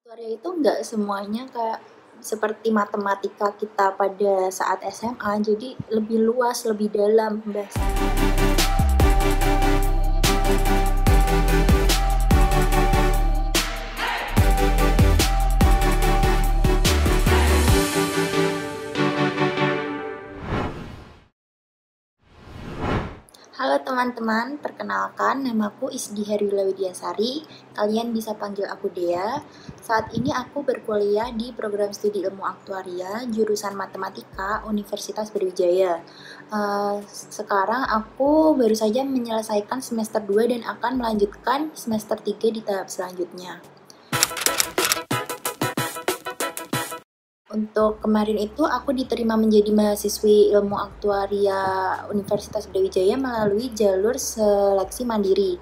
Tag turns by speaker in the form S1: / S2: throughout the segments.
S1: Aktuaria itu nggak semuanya kayak seperti matematika kita pada saat SMA, jadi lebih luas, lebih dalam pembahasannya. Halo teman-teman, perkenalkan namaku Isdi Herwila Widiasari. Kalian bisa panggil aku Dea. Saat ini aku berkuliah di program studi ilmu aktuaria, jurusan matematika, Universitas Brawijaya. Sekarang aku baru saja menyelesaikan semester 2 dan akan melanjutkan semester 3 di tahap selanjutnya. Untuk kemarin itu aku diterima menjadi mahasiswi ilmu aktuaria Universitas Brawijaya melalui jalur seleksi mandiri.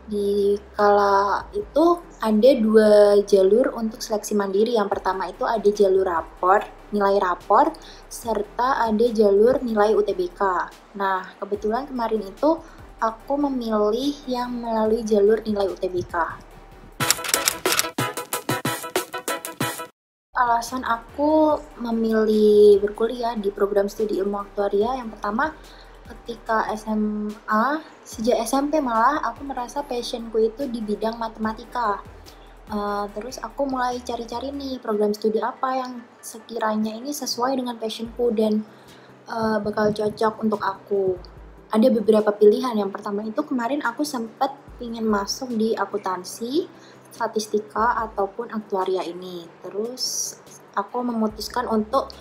S1: Di kala itu ada 2 jalur untuk seleksi mandiri. Yang pertama itu ada jalur nilai rapor, serta ada jalur nilai UTBK. Nah, kebetulan kemarin itu aku memilih yang melalui jalur nilai UTBK. Alasan aku memilih berkuliah di program studi ilmu aktuaria yang pertama, ketika SMA, sejak SMP malah aku merasa passionku itu di bidang matematika. Terus aku mulai cari-cari nih program studi apa yang sekiranya ini sesuai dengan passionku dan bakal cocok untuk aku. Ada beberapa pilihan. Yang pertama itu kemarin aku sempat ingin masuk di akuntansi, statistika ataupun aktuaria ini. Terus aku memutuskan untuk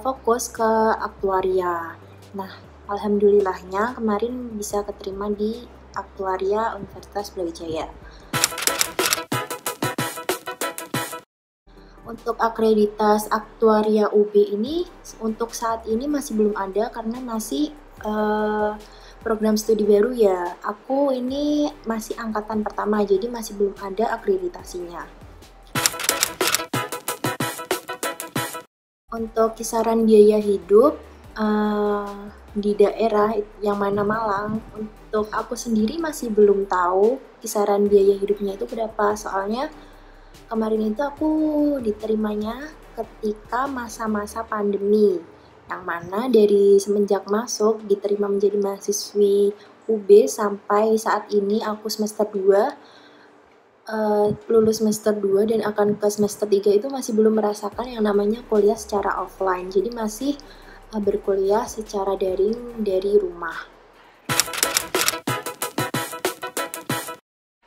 S1: fokus ke aktuaria. Nah, alhamdulillahnya kemarin bisa keterima di aktuaria Universitas Brawijaya. Untuk akreditas aktuaria UB ini untuk saat ini masih belum ada karena masih program studi baru ya. Aku ini masih angkatan pertama, jadi masih belum ada akreditasinya. Untuk kisaran biaya hidup di daerah yang mana Malang, untuk aku sendiri masih belum tahu kisaran biaya hidupnya itu berapa. Soalnya kemarin itu aku diterimanya ketika masa-masa pandemi, yang mana dari semenjak masuk diterima menjadi mahasiswi UB sampai saat ini aku semester 2, lulus semester 2 dan akan ke semester 3 itu masih belum merasakan yang namanya kuliah secara offline, jadi masih berkuliah secara daring dari rumah.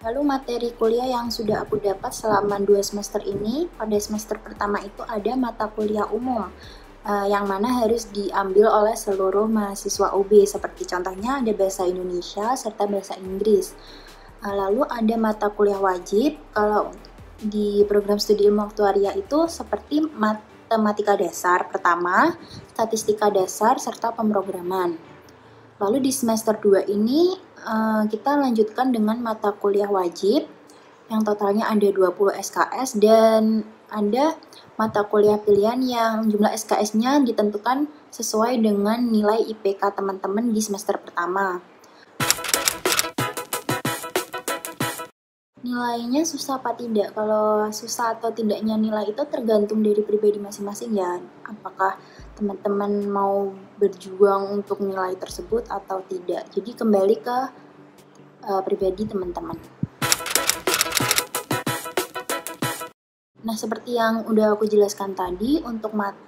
S1: Lalu materi kuliah yang sudah aku dapat selama 2 semester ini, pada semester pertama itu ada mata kuliah umum, yang mana harus diambil oleh seluruh mahasiswa UB, seperti contohnya ada bahasa Indonesia serta bahasa Inggris. Lalu ada mata kuliah wajib, kalau di program studi ilmu aktuaria itu seperti matematika dasar pertama, statistika dasar, serta pemrograman. Lalu di semester 2 ini kita lanjutkan dengan mata kuliah wajib yang totalnya ada 20 SKS dan ada mata kuliah pilihan yang jumlah SKS-nya ditentukan sesuai dengan nilai IPK teman-teman di semester pertama. Nilainya susah apa tidak? Kalau susah atau tidaknya nilai itu tergantung dari pribadi masing-masing ya. Apakah teman-teman mau berjuang untuk nilai tersebut atau tidak. Jadi kembali ke pribadi teman-teman. Nah, seperti yang udah aku jelaskan tadi, untuk mata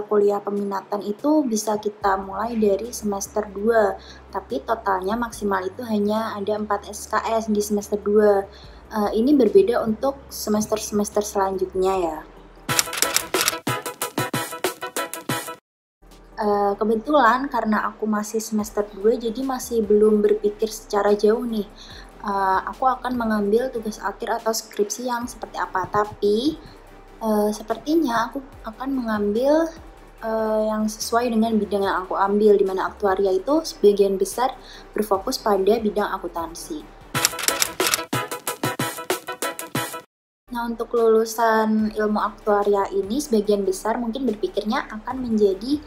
S1: kuliah peminatan itu bisa kita mulai dari semester 2, tapi totalnya maksimal itu hanya ada 4 SKS di semester 2. Ini berbeda untuk semester-semester selanjutnya ya. Kebetulan karena aku masih semester 2, jadi masih belum berpikir secara jauh nih. Aku akan mengambil tugas akhir atau skripsi yang seperti apa, tapi sepertinya aku akan mengambil yang sesuai dengan bidang yang aku ambil, di mana aktuaria itu sebagian besar berfokus pada bidang akuntansi. Nah, untuk lulusan ilmu aktuaria ini sebagian besar mungkin berpikirnya akan menjadi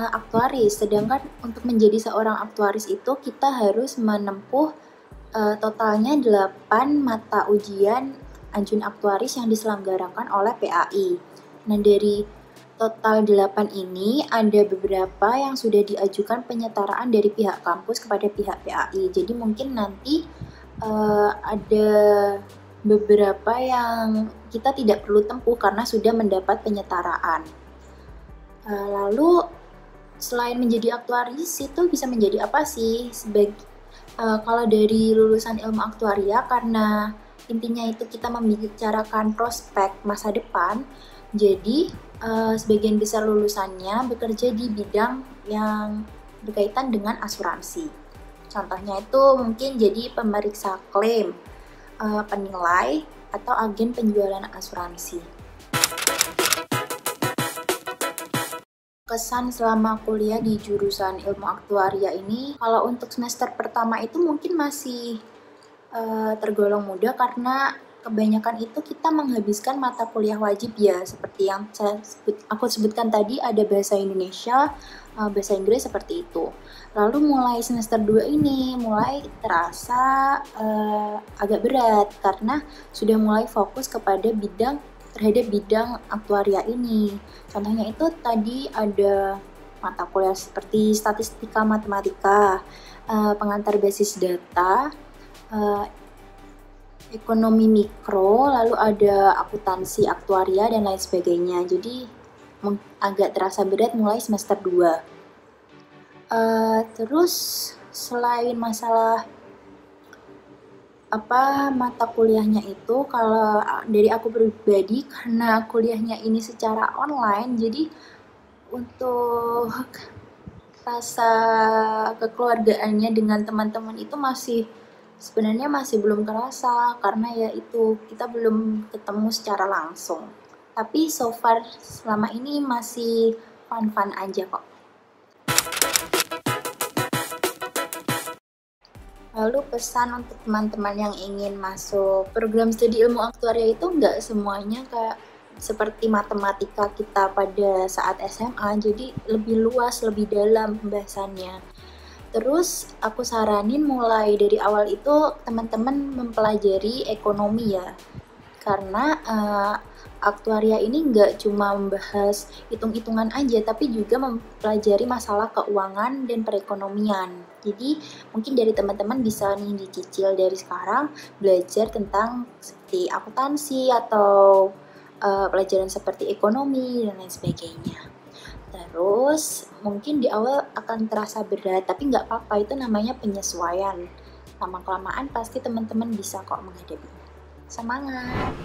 S1: aktuaris, sedangkan untuk menjadi seorang aktuaris itu kita harus menempuh totalnya 8 mata ujian ajuan aktuaris yang diselenggarakan oleh PAI. Nah, dari total 8 ini ada beberapa yang sudah diajukan penyetaraan dari pihak kampus kepada pihak PAI. Jadi mungkin nanti ada beberapa yang kita tidak perlu tempuh karena sudah mendapat penyetaraan. Lalu selain menjadi aktuaris itu bisa menjadi apa sih? Kalau dari lulusan ilmu aktuaria, karena intinya itu kita membicarakan prospek masa depan, jadi sebagian besar lulusannya bekerja di bidang yang berkaitan dengan asuransi. Contohnya itu mungkin jadi pemeriksa klaim, penilai, atau agen penjualan asuransi. Kesan selama kuliah di jurusan ilmu aktuaria ini, kalau untuk semester pertama itu mungkin masih tergolong mudah karena kebanyakan itu kita menghabiskan mata kuliah wajib ya, seperti yang aku sebutkan tadi, ada bahasa Indonesia, bahasa Inggris, seperti itu. Lalu mulai semester 2 ini mulai terasa agak berat karena sudah mulai fokus terhadap bidang aktuaria ini. Contohnya itu tadi ada mata kuliah seperti statistika matematika, pengantar basis data, ekonomi mikro, lalu ada akuntansi aktuaria dan lain sebagainya. Jadi agak terasa berat mulai semester 2. Terus selain masalah mata kuliahnya itu, kalau dari aku pribadi, karena kuliahnya ini secara online, jadi untuk rasa kekeluargaannya dengan teman-teman itu sebenarnya masih belum terasa karena ya itu kita belum ketemu secara langsung. Tapi so far selama ini masih fun-fun aja kok. Lalu pesan untuk teman-teman yang ingin masuk program studi ilmu aktuaria itu nggak semuanya kayak seperti matematika kita pada saat SMA, jadi lebih luas, lebih dalam pembahasannya. Terus aku saranin mulai dari awal itu teman-teman mempelajari ekonomi ya, karena aktuaria ini nggak cuma membahas hitung-hitungan aja, tapi juga mempelajari masalah keuangan dan perekonomian. Jadi mungkin dari teman-teman bisa nih dicicil dari sekarang belajar tentang seperti akuntansi atau pelajaran seperti ekonomi dan lain sebagainya. Terus mungkin di awal akan terasa berat, tapi nggak apa-apa, itu namanya penyesuaian. Lama-kelamaan pasti teman-teman bisa kok menghadapinya. Semangat!